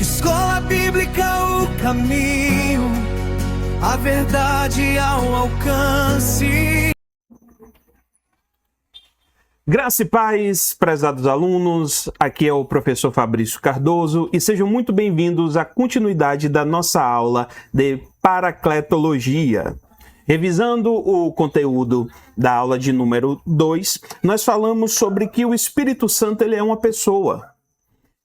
Escola Bíblica, o caminho, a verdade ao alcance. Graça e paz, prezados alunos, aqui é o professor Fabrício Cardoso e sejam muito bem-vindos à continuidade da nossa aula de Paracletologia. Revisando o conteúdo da aula de número 2, nós falamos sobre que o Espírito Santo ele é uma pessoa,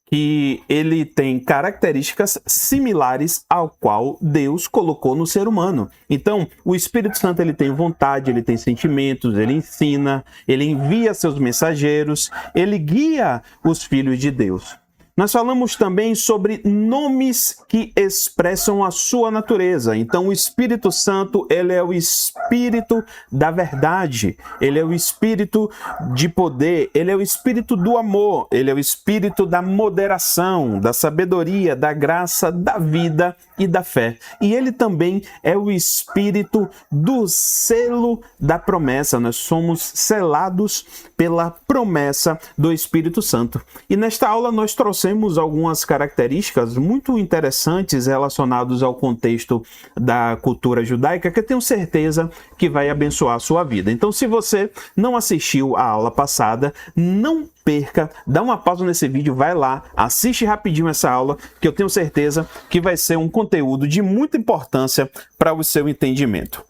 que ele tem características similares ao qual Deus colocou no ser humano. Então, o Espírito Santo ele tem vontade, ele tem sentimentos, ele ensina, ele envia seus mensageiros, ele guia os filhos de Deus. Nós falamos também sobre nomes que expressam a sua natureza. Então, o Espírito Santo, ele é o Espírito da verdade, ele é o Espírito de poder, ele é o Espírito do amor, ele é o Espírito da moderação, da sabedoria, da graça, da vida e da fé. E ele também é o Espírito do selo da promessa. Nós somos selados pela promessa do Espírito Santo. E nesta aula nós trouxemos algumas características muito interessantes relacionadas ao contexto da cultura judaica que eu tenho certeza que vai abençoar a sua vida. Então, se você não assistiu a aula passada, não perca, dá uma pausa nesse vídeo, vai lá, assiste rapidinho essa aula, que eu tenho certeza que vai ser um conteúdo de muita importância para o seu entendimento.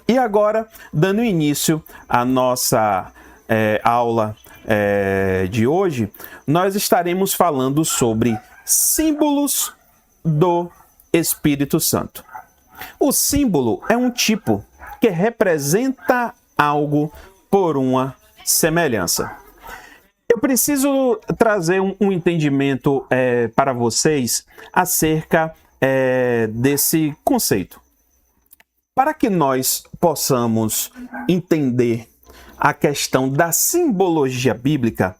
E agora, dando início à nossa aula de hoje, nós estaremos falando sobre símbolos do Espírito Santo. O símbolo é um tipo que representa algo por uma semelhança. Eu preciso trazer um entendimento para vocês acerca desse conceito. Para que nós possamos entender a questão da simbologia bíblica,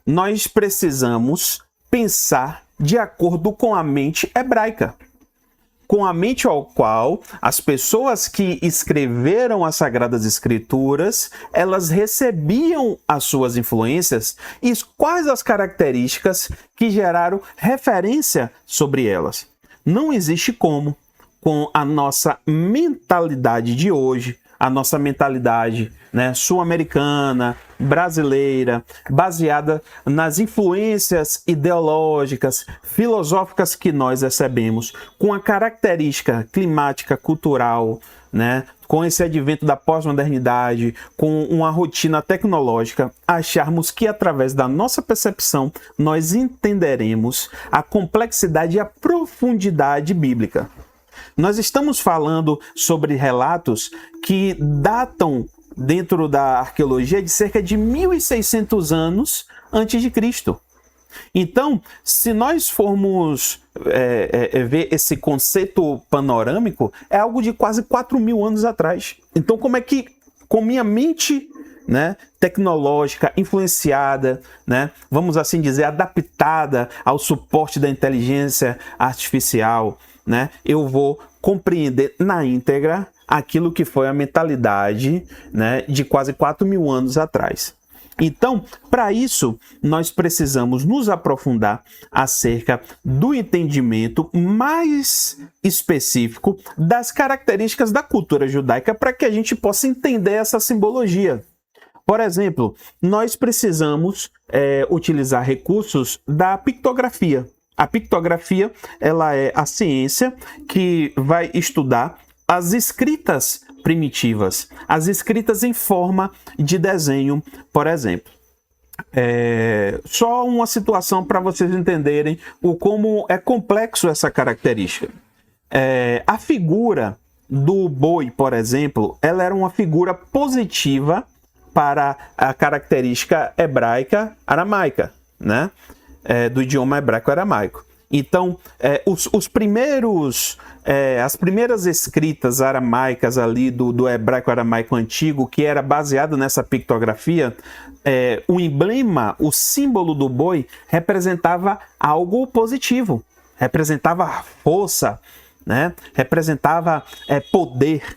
nós precisamos pensar de acordo com a mente hebraica, com a mente ao qual as pessoas que escreveram as Sagradas Escrituras, elas recebiam as suas influências e quais as características que geraram referência sobre elas. Não existe como, com a nossa mentalidade de hoje, a nossa mentalidade sul-americana, brasileira, baseada nas influências ideológicas, filosóficas que nós recebemos, com a característica climática, cultural, com esse advento da pós-modernidade, com uma rotina tecnológica, acharmos que através da nossa percepção nós entenderemos a complexidade e a profundidade bíblica. Nós estamos falando sobre relatos que datam dentro da arqueologia de cerca de 1.600 anos antes de Cristo. Então, se nós formos ver esse conceito panorâmico, é algo de quase 4.000 anos atrás. Então, como é que, com minha mente tecnológica, influenciada, vamos assim dizer, adaptada ao suporte da inteligência artificial, eu vou compreender na íntegra aquilo que foi a mentalidade de quase 4.000 anos atrás. Então, para isso, nós precisamos nos aprofundar acerca do entendimento mais específico das características da cultura judaica para que a gente possa entender essa simbologia. Por exemplo, nós precisamos utilizar recursos da pictografia. A pictografia, ela é a ciência que vai estudar as escritas primitivas, as escritas em forma de desenho, por exemplo. Só uma situação para vocês entenderem como é complexo essa característica. A figura do boi, por exemplo, ela era uma figura positiva para a característica hebraica aramaica, do idioma hebraico-aramaico. Então, as primeiras escritas aramaicas ali do hebraico-aramaico antigo, que era baseado nessa pictografia, o emblema, o símbolo do boi, representava algo positivo, representava força, representava poder.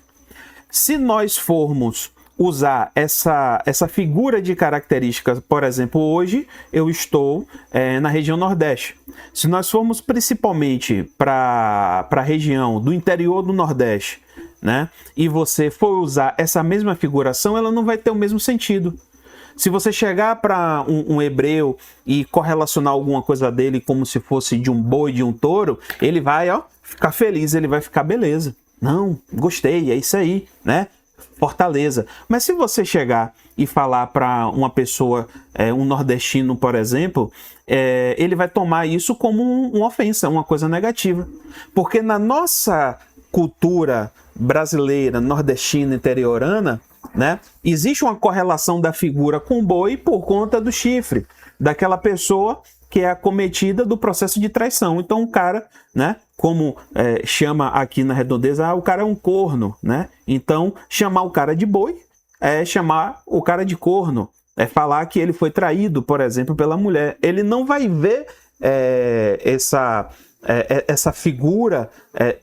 Se nós formos usar essa figura de características, por exemplo, hoje eu estou na região Nordeste. Se nós formos principalmente para a região do interior do Nordeste, né, e você for usar essa mesma figuração, ela não vai ter o mesmo sentido. Se você chegar para um hebreu e correlacionar alguma coisa dele como se fosse de um boi, de um touro, ele vai ficar feliz, ele vai ficar beleza. Não, gostei, é isso aí, né? Fortaleza. Mas se você chegar e falar para uma pessoa, um nordestino, por exemplo, ele vai tomar isso como uma ofensa, uma coisa negativa. Porque na nossa cultura brasileira, nordestina, interiorana, né, existe uma correlação da figura com o boi por conta do chifre, daquela pessoa que é acometida do processo de traição. Então o cara, né, como chama aqui na redondeza, o cara é um corno, né? Então chamar o cara de boi é chamar o cara de corno, é falar que ele foi traído, por exemplo, pela mulher. Ele não vai ver essa figura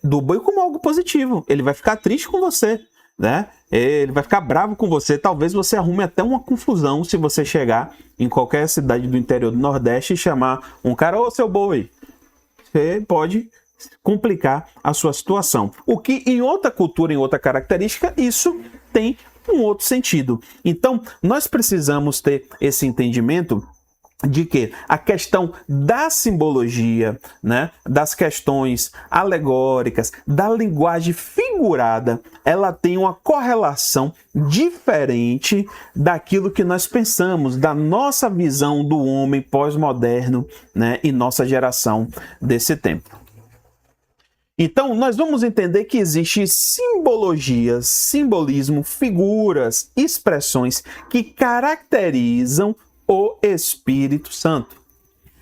do boi como algo positivo. Ele vai ficar triste com você, né? Ele vai ficar bravo com você. Talvez você arrume até uma confusão se você chegar em qualquer cidade do interior do Nordeste e chamar um cara, ô seu boi. Você pode complicar a sua situação. O que em outra cultura, em outra característica, isso tem um outro sentido. Então, nós precisamos ter esse entendimento de que a questão da simbologia, né, das questões alegóricas, da linguagem figurada, ela tem uma correlação diferente daquilo que nós pensamos, da nossa visão do homem pós-moderno, né, e nossa geração desse tempo. Então, nós vamos entender que existe simbologias, simbolismo, figuras, expressões que caracterizam o Espírito Santo.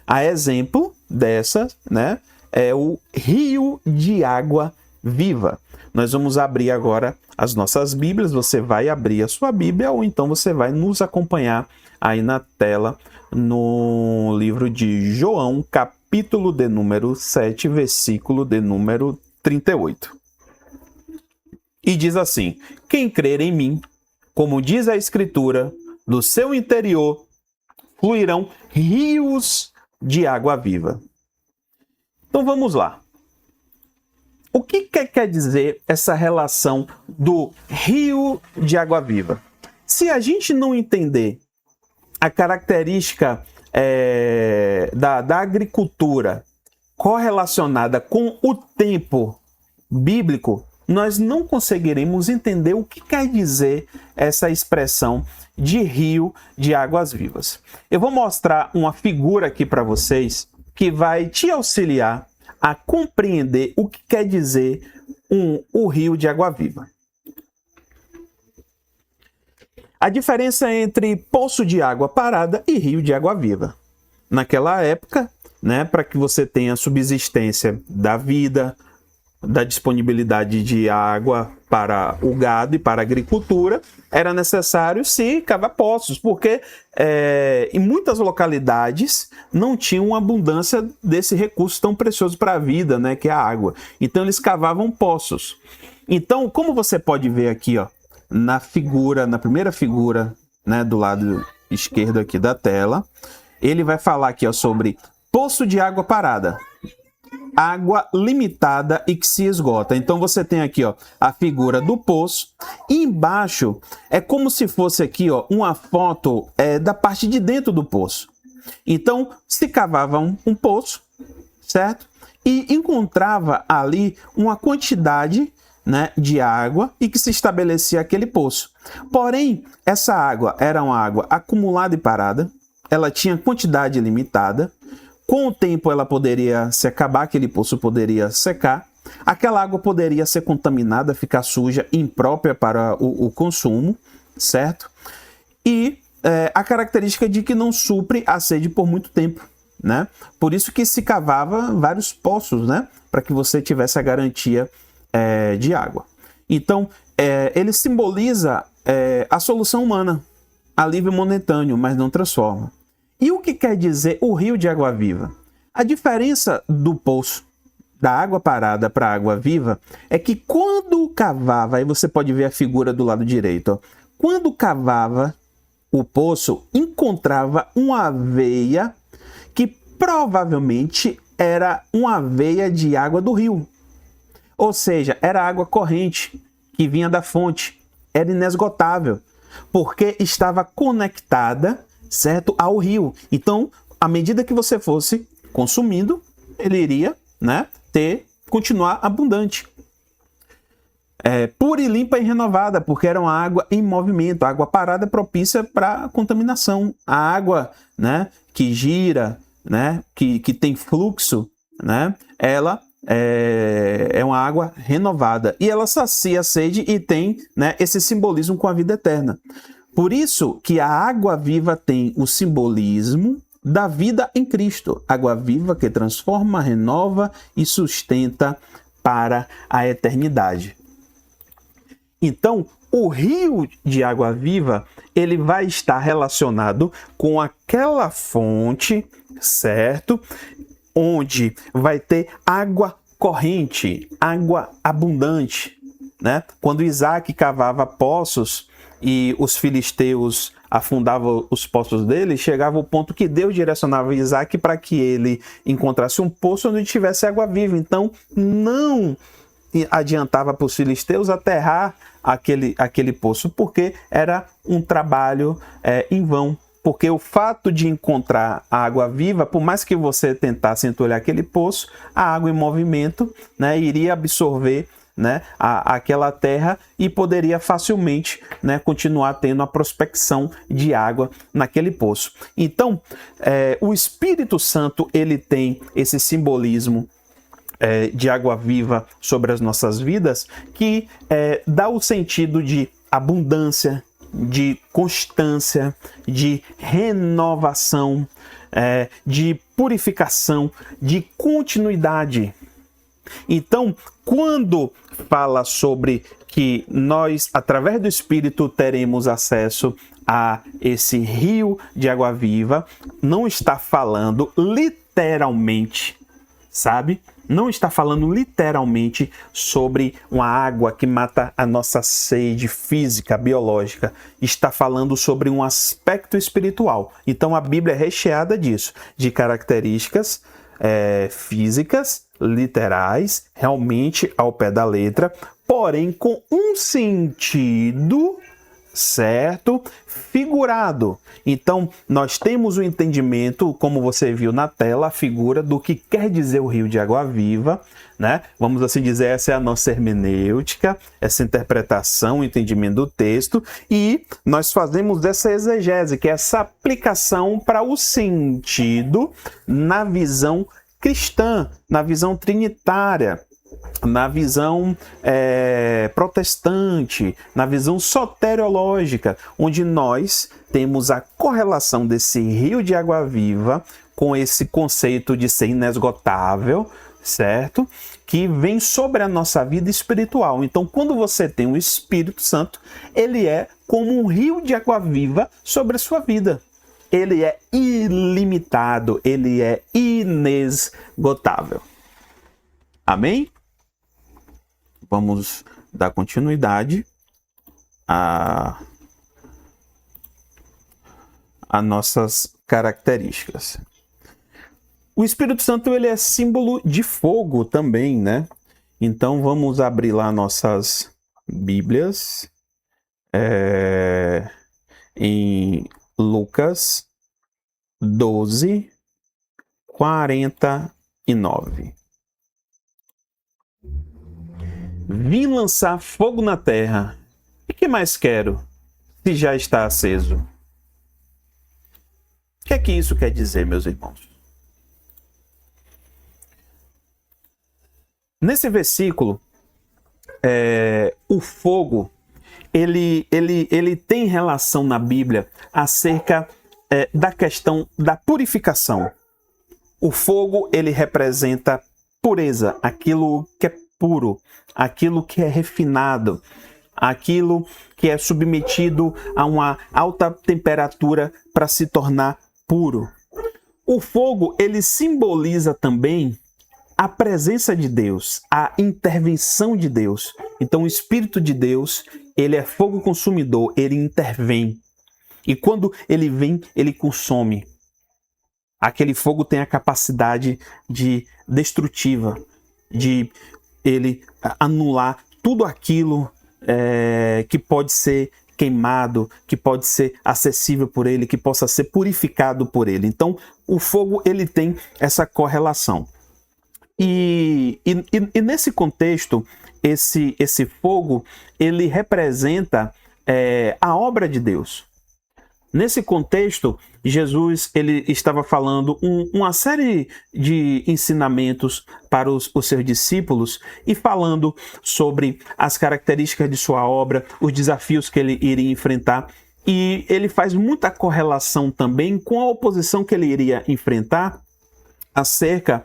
A exemplo dessa, né, é o rio de água viva. Nós vamos abrir agora as nossas Bíblias. Você vai abrir a sua Bíblia ou então você vai nos acompanhar aí na tela no livro de João, capítulo de número 7, versículo de número 38. E diz assim: quem crer em mim, como diz a Escritura, do seu interior fluirão rios de água viva. Então vamos lá. O que quer dizer essa relação do rio de água viva? Se a gente não entender a característica da agricultura correlacionada com o tempo bíblico, nós não conseguiremos entender o que quer dizer essa expressão de rio de águas vivas. Eu vou mostrar uma figura aqui para vocês que vai te auxiliar a compreender o que quer dizer o rio de água viva. A diferença entre poço de água parada e rio de água viva. Naquela época, né, para que você tenha a subsistência da vida, da disponibilidade de água para o gado e para a agricultura, era necessário se cavar poços, porque em muitas localidades não tinham abundância desse recurso tão precioso para a vida, né, que é a água. Então eles cavavam poços. Então, como você pode ver aqui, ó, na primeira figura, né, do lado esquerdo aqui da tela, ele vai falar aqui, ó, sobre poço de água parada. Água limitada e que se esgota. Então você tem aqui, ó, a figura do poço. E embaixo é como se fosse aqui, ó, uma foto da parte de dentro do poço. Então se cavava um poço, certo? E encontrava ali uma quantidade, né, de água e que se estabelecia aquele poço. Porém, essa água era uma água acumulada e parada. Ela tinha quantidade limitada. Com o tempo ela poderia se acabar, aquele poço poderia secar, aquela água poderia ser contaminada, ficar suja, imprópria para o consumo, certo? E a característica de que não supre a sede por muito tempo, né? Por isso que se cavava vários poços, né? Para que você tivesse a garantia de água. Então, ele simboliza a solução humana, alívio momentâneo, mas não transforma. E o que quer dizer o rio de água viva? A diferença do poço, da água parada para a água viva, é que quando cavava, aí você pode ver a figura do lado direito, ó, quando cavava o poço, encontrava uma veia que provavelmente era uma veia de água do rio. Ou seja, era água corrente que vinha da fonte. Era inesgotável, porque estava conectada, certo, ao rio. Então, à medida que você fosse consumindo, ele iria, né, continuar abundante. Pura e limpa e renovada, porque era uma água em movimento. A água parada propícia para contaminação. A água, né, que gira, né, que tem fluxo, né, ela é uma água renovada. E ela sacia a sede e tem, né, esse simbolismo com a vida eterna. Por isso que a água viva tem o simbolismo da vida em Cristo. Água viva que transforma, renova e sustenta para a eternidade. Então, o rio de água viva, ele vai estar relacionado com aquela fonte, certo? Onde vai ter água corrente, água abundante, né? Quando Isaac cavava poços e os filisteus afundavam os poços dele, chegava o ponto que Deus direcionava Isaac para que ele encontrasse um poço onde tivesse água viva. Então, não adiantava para os filisteus aterrar aquele poço, porque era um trabalho em vão. Porque o fato de encontrar a água viva, por mais que você tentasse entulhar aquele poço, a água em movimento, né, iria absorver, né, aquela terra e poderia facilmente, né, continuar tendo a prospecção de água naquele poço. Então, o Espírito Santo, ele tem esse simbolismo de água viva sobre as nossas vidas, que dá o sentido de abundância, de constância, de renovação, de purificação, de continuidade. Então, quando fala sobre que nós, através do Espírito, teremos acesso a esse rio de água viva, não está falando literalmente, sabe? Não está falando literalmente sobre uma água que mata a nossa sede física, biológica. Está falando sobre um aspecto espiritual. Então a Bíblia é recheada disso, de características físicas, literais, realmente ao pé da letra, porém com um sentido, certo, figurado. Então, nós temos o entendimento, como você viu na tela, a figura do que quer dizer o rio de água viva, né? Vamos assim dizer, essa é a nossa hermenêutica, essa interpretação, o entendimento do texto, e nós fazemos essa exegese, que é essa aplicação para o sentido na visão cristã, na visão trinitária, na visão protestante, na visão soteriológica, onde nós temos a correlação desse rio de água viva com esse conceito de ser inesgotável, certo? Que vem sobre a nossa vida espiritual. Então, quando você tem o Espírito Santo, ele é como um rio de água viva sobre a sua vida. Ele é ilimitado, ele é inesgotável. Amém? Vamos dar continuidade a nossas características. O Espírito Santo, ele é símbolo de fogo também, né? Então vamos abrir lá nossas Bíblias em Lucas 12, 49. Vim lançar fogo na terra. E que mais quero, se já está aceso? O que é que isso quer dizer, meus irmãos? Nesse versículo, o fogo, ele tem relação na Bíblia acerca da questão da purificação. O fogo, ele representa pureza, aquilo que é puro, aquilo que é refinado, aquilo que é submetido a uma alta temperatura para se tornar puro. O fogo, ele simboliza também a presença de Deus, a intervenção de Deus. Então, o Espírito de Deus ele é fogo consumidor, ele intervém. E quando ele vem, ele consome. Aquele fogo tem a capacidade de destrutiva, de ele anular tudo aquilo que pode ser queimado, que pode ser acessível por ele, que possa ser purificado por ele. Então, o fogo ele tem essa correlação. E nesse contexto, esse fogo ele representa a obra de Deus. Nesse contexto, Jesus ele estava falando uma série de ensinamentos para os seus discípulos e falando sobre as características de sua obra, os desafios que ele iria enfrentar. E ele faz muita correlação também com a oposição que ele iria enfrentar acerca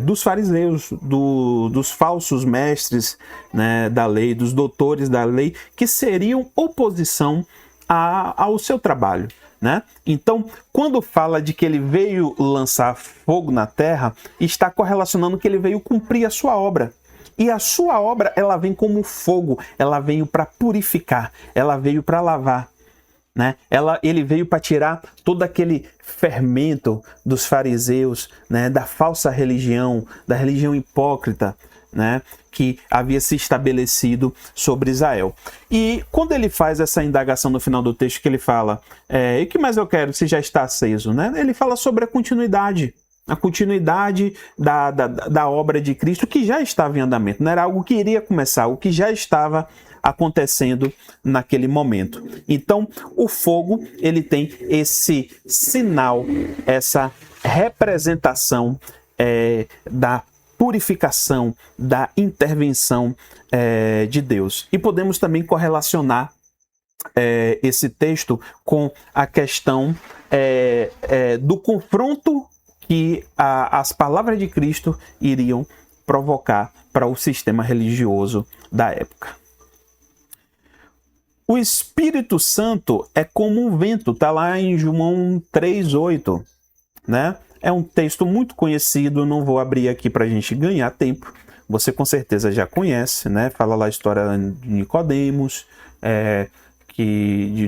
dos fariseus, dos falsos mestres, né, da lei, dos doutores da lei, que seriam oposição ao seu trabalho, né? Então, quando fala de que ele veio lançar fogo na terra, está correlacionando que ele veio cumprir a sua obra. E a sua obra, ela vem como fogo, ela veio para purificar, ela veio para lavar, né? Ele veio para tirar todo aquele fermento dos fariseus, né? Da falsa religião, da religião hipócrita, né, que havia se estabelecido sobre Israel. E quando ele faz essa indagação no final do texto, que ele fala, e o que mais eu quero se já está aceso, né? Ele fala sobre a continuidade da obra de Cristo que já estava em andamento. Não era algo que iria começar, o que já estava acontecendo naquele momento. Então, o fogo, ele tem esse sinal, essa representação da purificação, da intervenção de Deus. E podemos também correlacionar esse texto com a questão do confronto que as palavras de Cristo iriam provocar para o sistema religioso da época. O Espírito Santo é como um vento, está lá em João 3,8, né? É um texto muito conhecido, não vou abrir aqui para a gente ganhar tempo. Você com certeza já conhece, né? Fala lá a história de Nicodemos,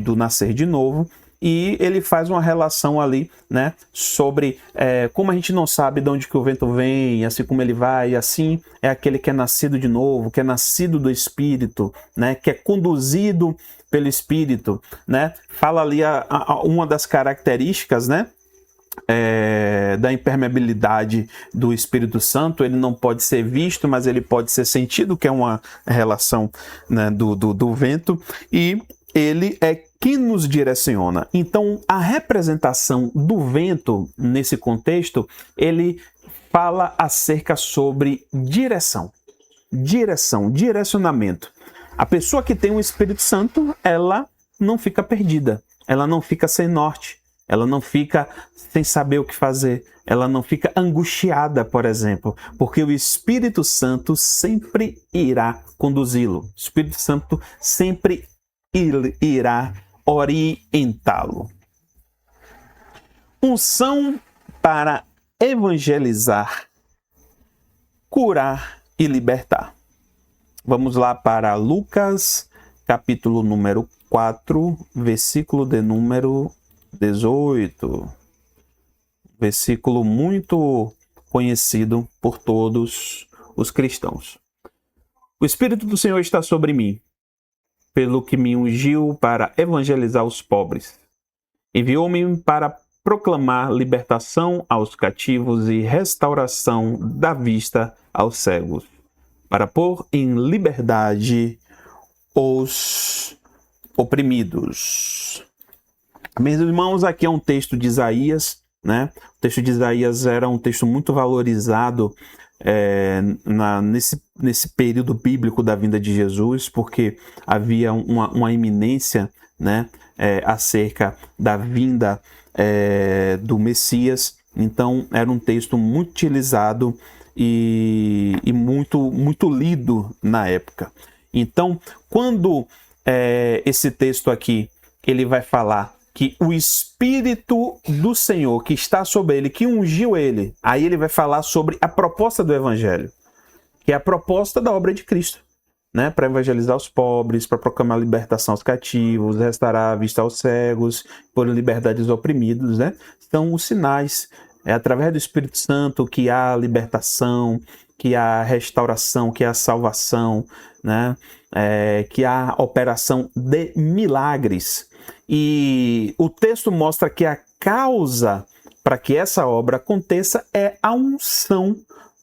do nascer de novo. E ele faz uma relação ali, né? Sobre como a gente não sabe de onde que o vento vem, assim como ele vai, assim é aquele que é nascido de novo, que é nascido do Espírito, né? Que é conduzido pelo Espírito, né? Fala ali uma das características, né? Da impermeabilidade do Espírito Santo. Ele não pode ser visto, mas ele pode ser sentido, que é uma relação, né, do vento, e ele é quem nos direciona. Então, a representação do vento nesse contexto, ele fala acerca sobre direcionamento. A pessoa que tem o Espírito Santo, ela não fica perdida, ela não fica sem norte, ela não fica sem saber o que fazer, ela não fica angustiada, por exemplo, porque o Espírito Santo sempre irá conduzi-lo. O Espírito Santo sempre irá orientá-lo. Unção para evangelizar, curar e libertar. Vamos lá para Lucas, capítulo número 4, versículo de número 18. Versículo muito conhecido por todos os cristãos. O Espírito do Senhor está sobre mim, pelo que me ungiu para evangelizar os pobres. Enviou-me para proclamar libertação aos cativos e restauração da vista aos cegos, para pôr em liberdade os oprimidos. Meus irmãos, aqui é um texto de Isaías, né? O texto de Isaías era um texto muito valorizado nesse período bíblico da vinda de Jesus, porque havia uma iminência, né, acerca da vinda do Messias. Então, era um texto muito utilizado e muito lido na época. Então, quando esse texto aqui, ele vai falar que o Espírito do Senhor que está sobre ele, que ungiu ele, aí ele vai falar sobre a proposta do Evangelho, que é a proposta da obra de Cristo. né, para evangelizar os pobres, para proclamar libertação aos cativos, restaurar a vista aos cegos, pôr em liberdade os oprimidos, né? São os sinais. É através do Espírito Santo que há libertação, que há restauração, que há salvação, né? Que há operação de milagres. E o texto mostra que a causa para que essa obra aconteça é a unção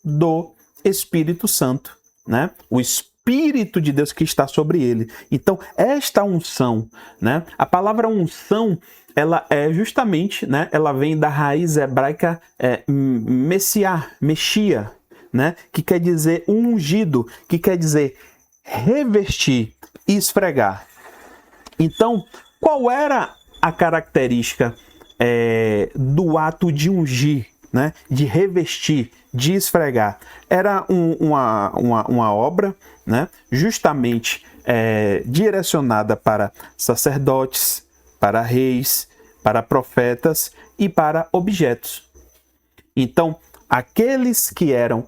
do Espírito Santo, né? O Espírito de Deus que está sobre ele. Então, esta unção, né? A palavra unção, ela é justamente, né? Ela vem da raiz hebraica mexia, né? Que quer dizer ungido, que quer dizer revestir e esfregar. Então, qual era a característica do ato de ungir, né? De revestir, de esfregar? Era uma obra, né? Justamente direcionada para sacerdotes, para reis, para profetas e para objetos. Então, aqueles que eram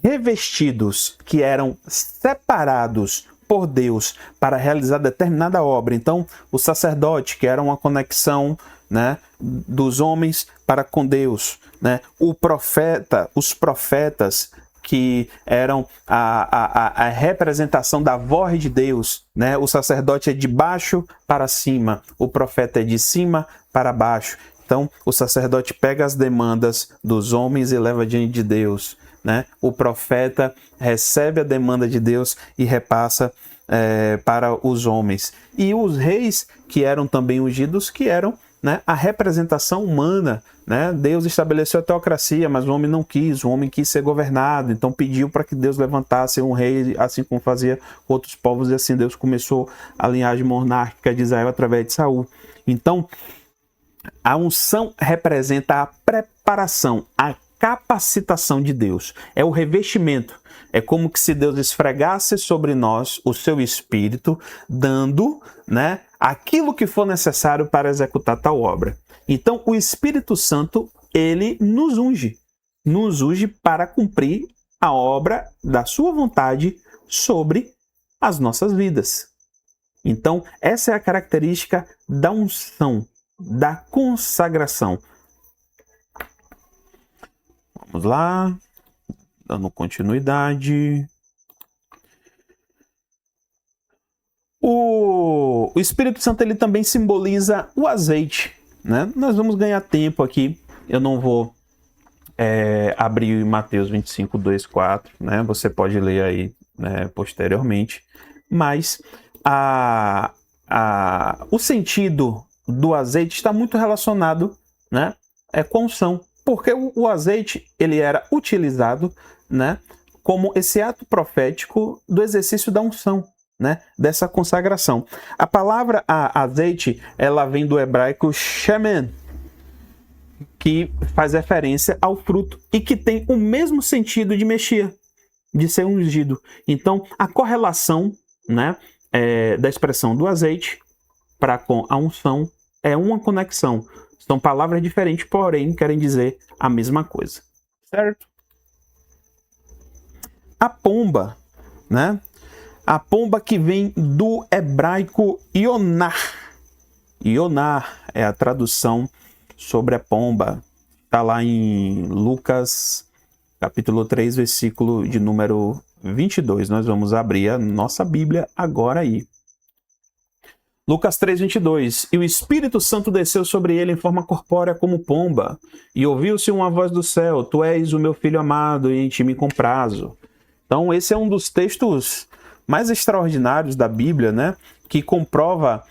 revestidos, que eram separados por Deus para realizar determinada obra. Então, o sacerdote, que era uma conexão, né, dos homens para com Deus, né? O profeta, os profetas, que eram a representação da voz de Deus, né? O sacerdote é de baixo para cima, o profeta é de cima para baixo. Então, o sacerdote pega as demandas dos homens e leva diante de Deus, né? O profeta recebe a demanda de Deus e repassa para os homens. E os reis, que eram também ungidos, que eram, né, a representação humana, né? Deus estabeleceu a teocracia, mas o homem não quis, o homem quis ser governado, então pediu para que Deus levantasse um rei, assim como fazia outros povos, e assim Deus começou a linhagem monárquica de Israel através de Saul. Então, a unção representa a preparação, a capacitação de Deus. É o revestimento. É como que se Deus esfregasse sobre nós o seu Espírito, dando, né, aquilo que for necessário para executar tal obra. Então, o Espírito Santo, ele nos unge para cumprir a obra da sua vontade sobre as nossas vidas. Então, essa é a característica da unção, da consagração. Vamos lá, dando continuidade. O Espírito Santo, ele também simboliza o azeite, né? Nós vamos ganhar tempo aqui. Eu não vou abrir Mateus 25, 2, 4, né? Você pode ler aí, né, posteriormente. Mas o sentido do azeite está muito relacionado, né, com a unção. Porque o azeite, ele era utilizado, né, como esse ato profético do exercício da unção, né, dessa consagração. A palavra azeite, ela vem do hebraico shemen, que faz referência ao fruto e que tem o mesmo sentido de mexia, de ser ungido. Então, a correlação, né, da expressão do azeite para com a unção é uma conexão. São palavras diferentes, porém querem dizer a mesma coisa, certo? A pomba, né? A pomba, que vem do hebraico ionar. Ionar é a tradução sobre a pomba. Está lá em Lucas, capítulo 3, versículo de número 22. Nós vamos abrir a nossa Bíblia agora aí. Lucas 3, 22. E o Espírito Santo desceu sobre ele em forma corpórea como pomba, e ouviu-se uma voz do céu: Tu és o meu filho amado, e em ti me comprazo. Então, esse é um dos textos mais extraordinários da Bíblia, né? Que comprova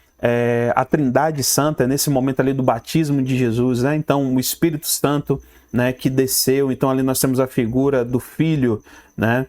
a Trindade Santa nesse momento ali do batismo de Jesus, né? Então, o Espírito Santo, né, que desceu. Então, ali nós temos a figura do Filho, né,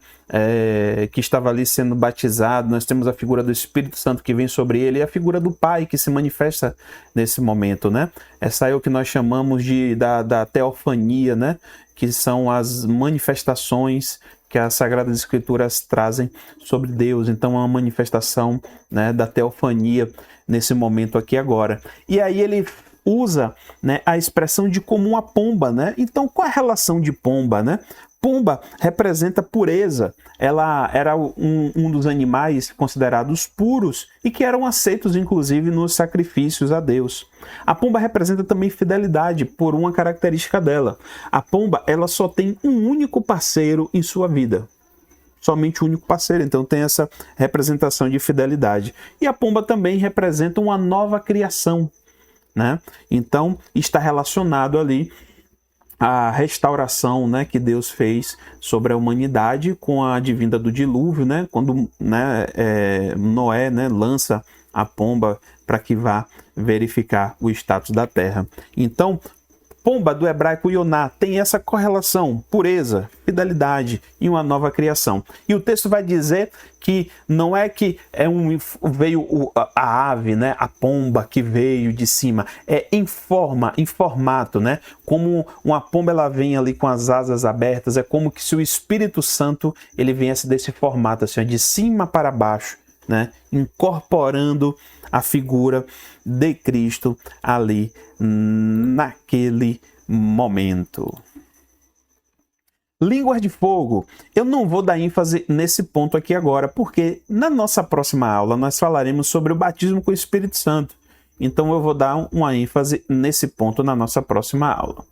que estava ali sendo batizado. Nós temos a figura do Espírito Santo que vem sobre ele, e a figura do Pai que se manifesta nesse momento, né? Essa é o que nós chamamos da teofania, né? Que são as manifestações que as Sagradas Escrituras trazem sobre Deus. Então, é uma manifestação, né, da teofania nesse momento aqui agora. E aí ele usa, né, a expressão de como uma pomba, né? Então, qual é a relação de pomba, né? pomba representa pureza. Ela era um dos animais considerados puros e que eram aceitos, inclusive, nos sacrifícios a Deus. A pomba representa também fidelidade por uma característica dela. A pomba, ela só tem um único parceiro em sua vida. Somente um único parceiro, então tem essa representação de fidelidade. E a pomba também representa uma nova criação, né? Então está relacionado ali a restauração, né, que Deus fez sobre a humanidade com a advinda do dilúvio, né, quando, né, Noé, né, lança a pomba para que vá verificar o status da terra. Então, pomba do hebraico Yoná tem essa correlação, pureza, fidelidade e uma nova criação. E o texto vai dizer que não é que veio a ave, né, a pomba que veio de cima, é em formato, né? Como uma pomba ela vem ali com as asas abertas, é como que se o Espírito Santo ele viesse desse formato, assim, de cima para baixo, né? Incorporando a figura de Cristo ali naquele momento. Línguas de fogo. Eu não vou dar ênfase nesse ponto aqui agora, porque na nossa próxima aula nós falaremos sobre o batismo com o Espírito Santo. Então eu vou dar uma ênfase nesse ponto na nossa próxima aula.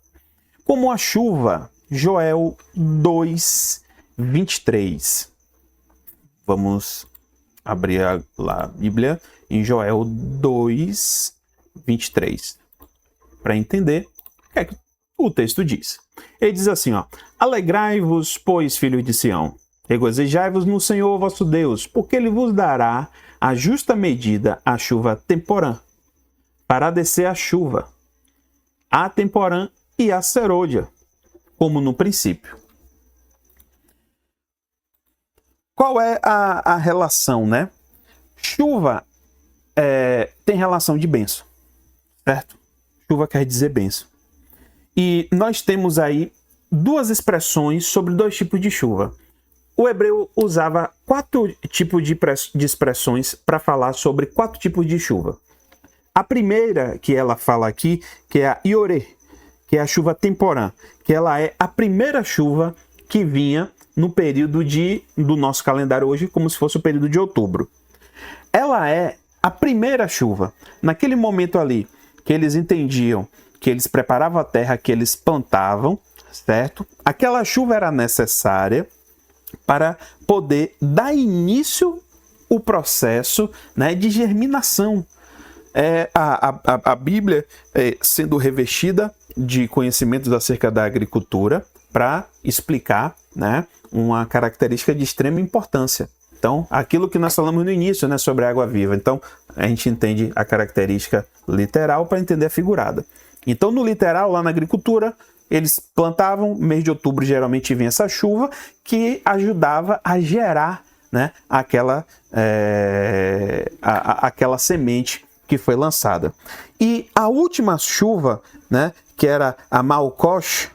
Como a chuva, Joel 2, 23. Vamos abrir lá a Bíblia em Joel 2, 23. Para entender o que é que o texto diz. Ele diz assim, ó: Alegrai-vos, pois, filhos de Sião, regozijai-vos no Senhor vosso Deus, porque Ele vos dará a justa medida, a chuva temporã, para descer a chuva, a temporã e a serôdia, como no princípio. Qual é a relação, né? Chuva tem relação de bênção, certo? Chuva quer dizer bênção. E nós temos aí duas expressões sobre dois tipos de chuva. O hebreu usava 4 tipos de expressões para falar sobre 4 tipos de chuva. A primeira que ela fala aqui, que é a iorê, que é a chuva temporã, que ela é a primeira chuva que vinha no período do nosso calendário hoje, como se fosse o período de outubro. Ela é a primeira chuva. Naquele momento ali, que eles entendiam que eles preparavam a terra, que eles plantavam, certo? Aquela chuva era necessária para poder dar início o processo, né, de germinação. A Bíblia sendo revestida de conhecimentos acerca da agricultura para explicar, né, uma característica de extrema importância. Então, aquilo que nós falamos no início, né, sobre a água viva. Então, a gente entende a característica literal para entender a figurada. Então, no literal, lá na agricultura, eles plantavam, mês de outubro geralmente vinha essa chuva, que ajudava a gerar, né, aquela semente que foi lançada. E a última chuva, né, que era a Malkosh,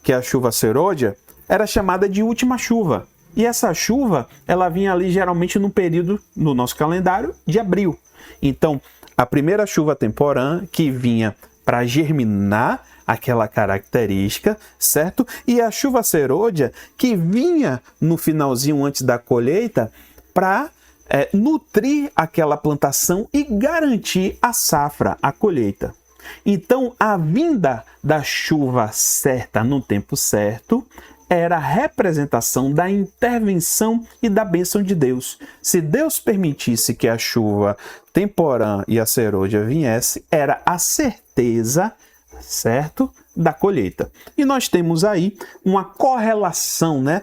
que é a chuva serôdia, era chamada de última chuva. E essa chuva, ela vinha ali geralmente no período, no nosso calendário, de abril. Então, a primeira chuva temporã, que vinha para germinar aquela característica, certo? E a chuva serôdia, que vinha no finalzinho antes da colheita para nutrir aquela plantação e garantir a safra, a colheita. Então, a vinda da chuva certa no tempo certo era a representação da intervenção e da bênção de Deus. Se Deus permitisse que a chuva temporã e a serôdia viesse, era a certeza, certo, da colheita. E nós temos aí uma correlação, né,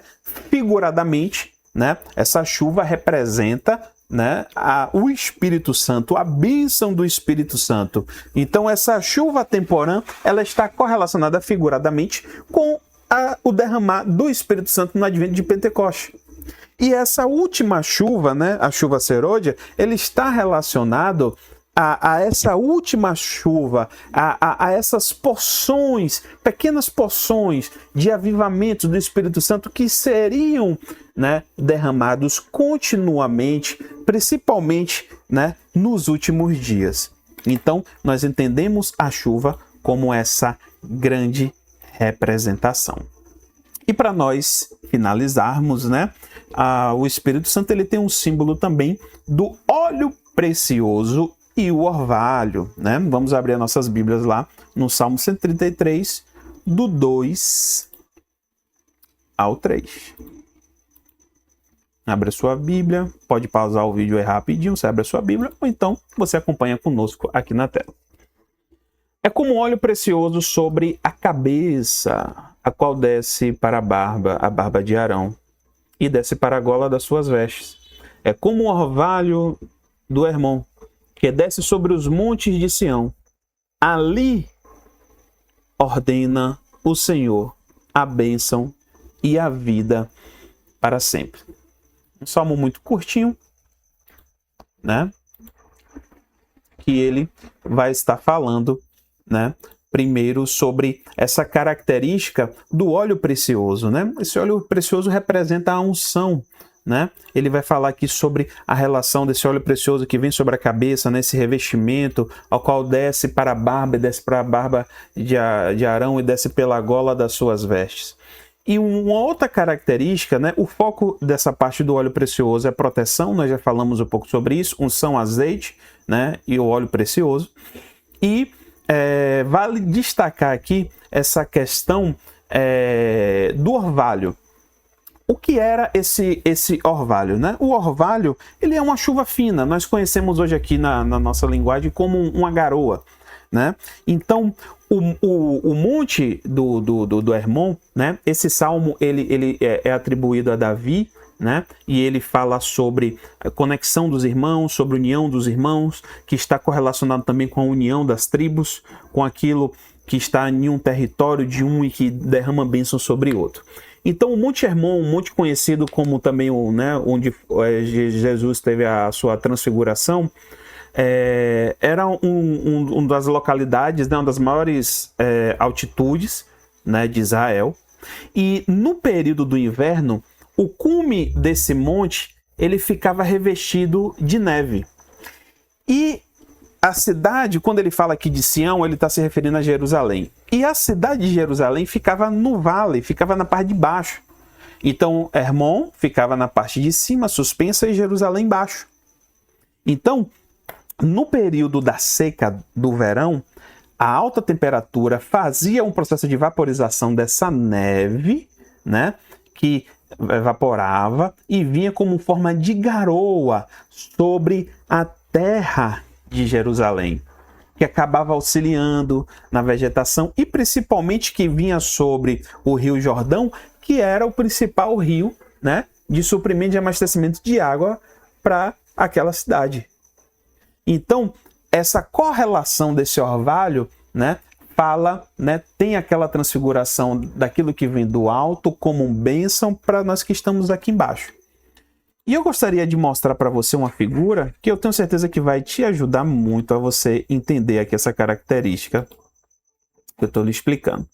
figuradamente, né, essa chuva representa, né, o Espírito Santo, a bênção do Espírito Santo. Então essa chuva temporã, ela está correlacionada figuradamente com o derramar do Espírito Santo no advento de Pentecoste. E essa última chuva, né, a chuva serôdia, ele está relacionado a essa última chuva, a essas porções, pequenas porções de avivamento do Espírito Santo que seriam, né, derramados continuamente, principalmente, né, nos últimos dias. Então, nós entendemos a chuva como essa grande representação. E para nós finalizarmos, né, o Espírito Santo ele tem um símbolo também do óleo precioso e o orvalho, né? Vamos abrir as nossas Bíblias lá no Salmo 133, do 2 ao 3. Abre a sua Bíblia, pode pausar o vídeo aí rapidinho, você abre a sua Bíblia, ou então você acompanha conosco aqui na tela. É como um óleo precioso sobre a cabeça, a qual desce para a barba de Arão, e desce para a gola das suas vestes. É como o orvalho do Hermon, que desce sobre os montes de Sião. Ali ordena o Senhor a bênção e a vida para sempre. Um salmo muito curtinho, né? Que ele vai estar falando, né? Primeiro sobre essa característica do óleo precioso, né? Esse óleo precioso representa a unção, né? Ele vai falar aqui sobre a relação desse óleo precioso que vem sobre a cabeça, nesse revestimento, ao qual desce para a barba, desce para a barba de Arão e desce pela gola das suas vestes. E uma outra característica, né? O foco dessa parte do óleo precioso é proteção, nós já falamos um pouco sobre isso, unção, azeite, né? E o óleo precioso. E vale destacar aqui essa questão do orvalho. O que era esse orvalho, né? O orvalho, ele é uma chuva fina. Nós conhecemos hoje aqui na nossa linguagem como uma garoa, né? Então, o monte do Hermon, né? Esse salmo ele é atribuído a Davi, né? E ele fala sobre a conexão dos irmãos, sobre a união dos irmãos, que está correlacionado também com a união das tribos, com aquilo que está em um território de um e que derrama bênção sobre outro. Então, o Monte Hermon, um monte conhecido como também onde Jesus teve a sua transfiguração, era uma das localidades, né, uma das maiores altitudes, né, de Israel. E no período do inverno, o cume desse monte ele ficava revestido de neve. E a cidade, quando ele fala aqui de Sião, ele está se referindo a Jerusalém. E a cidade de Jerusalém ficava no vale, ficava na parte de baixo. Então, Hermon ficava na parte de cima, suspensa, e Jerusalém embaixo. Então, no período da seca do verão, a alta temperatura fazia um processo de vaporização dessa neve, né, que evaporava e vinha como forma de garoa sobre a terra de Jerusalém, que acabava auxiliando na vegetação e principalmente que vinha sobre o Rio Jordão, que era o principal rio, né, de suprimento de abastecimento de água para aquela cidade. Então, essa correlação desse orvalho, né, fala, né, tem aquela transfiguração daquilo que vem do alto como um bênção para nós que estamos aqui embaixo. E eu gostaria de mostrar para você uma figura que eu tenho certeza que vai te ajudar muito a você entender aqui essa característica que eu estou lhe explicando.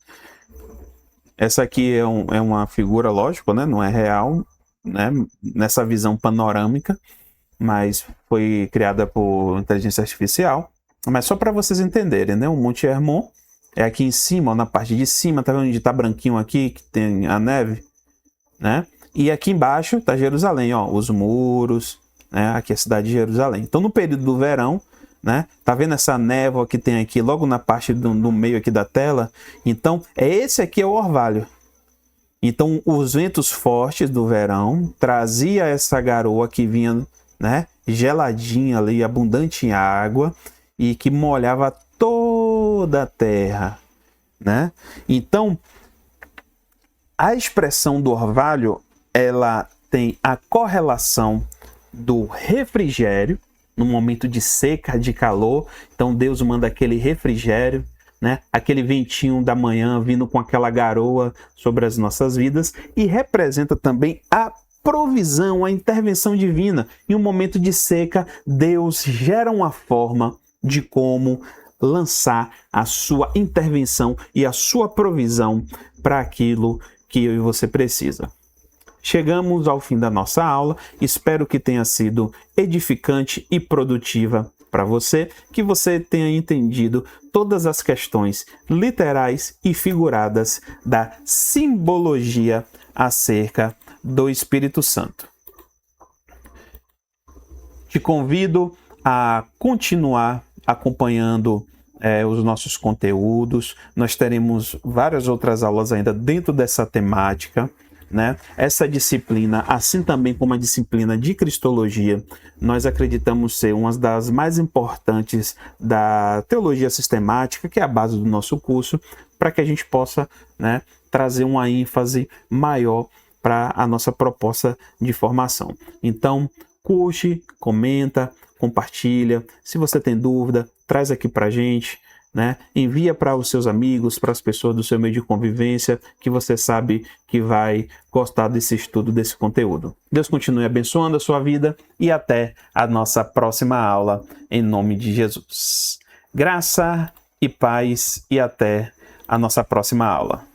Essa aqui é uma figura, lógico, né, não é real, né, nessa visão panorâmica, mas foi criada por inteligência artificial. Mas só para vocês entenderem, né, o Monte Hermon é aqui em cima, ó, na parte de cima, tá vendo onde está branquinho aqui, que tem a neve, né? E aqui embaixo está Jerusalém, ó, os muros, né? Aqui é a cidade de Jerusalém. Então, no período do verão, né? Tá vendo essa névoa que tem aqui logo na parte do meio aqui da tela? Então, esse aqui é o orvalho. Então, os ventos fortes do verão trazia essa garoa que vinha, né, geladinha ali, abundante em água e que molhava toda a terra, né? Então, a expressão do orvalho, ela tem a correlação do refrigério no momento de seca, de calor. Então Deus manda aquele refrigério, né? Aquele ventinho da manhã vindo com aquela garoa sobre as nossas vidas, e representa também a provisão, a intervenção divina. Em um momento de seca, Deus gera uma forma de como lançar a sua intervenção e a sua provisão para aquilo que eu e você precisa. Chegamos ao fim da nossa aula, espero que tenha sido edificante e produtiva para você, que você tenha entendido todas as questões literais e figuradas da simbologia acerca do Espírito Santo. Te convido a continuar acompanhando os nossos conteúdos. Nós teremos várias outras aulas ainda dentro dessa temática, né? Essa disciplina, assim também como a disciplina de Cristologia, nós acreditamos ser uma das mais importantes da teologia sistemática, que é a base do nosso curso, para que a gente possa, né, trazer uma ênfase maior para a nossa proposta de formação. Então, curte, comenta, compartilha. Se você tem dúvida, traz aqui para a gente, né? Envia para os seus amigos, para as pessoas do seu meio de convivência, que você sabe que vai gostar desse estudo, desse conteúdo. Deus continue abençoando a sua vida e até a nossa próxima aula, em nome de Jesus. Graça e paz e até a nossa próxima aula.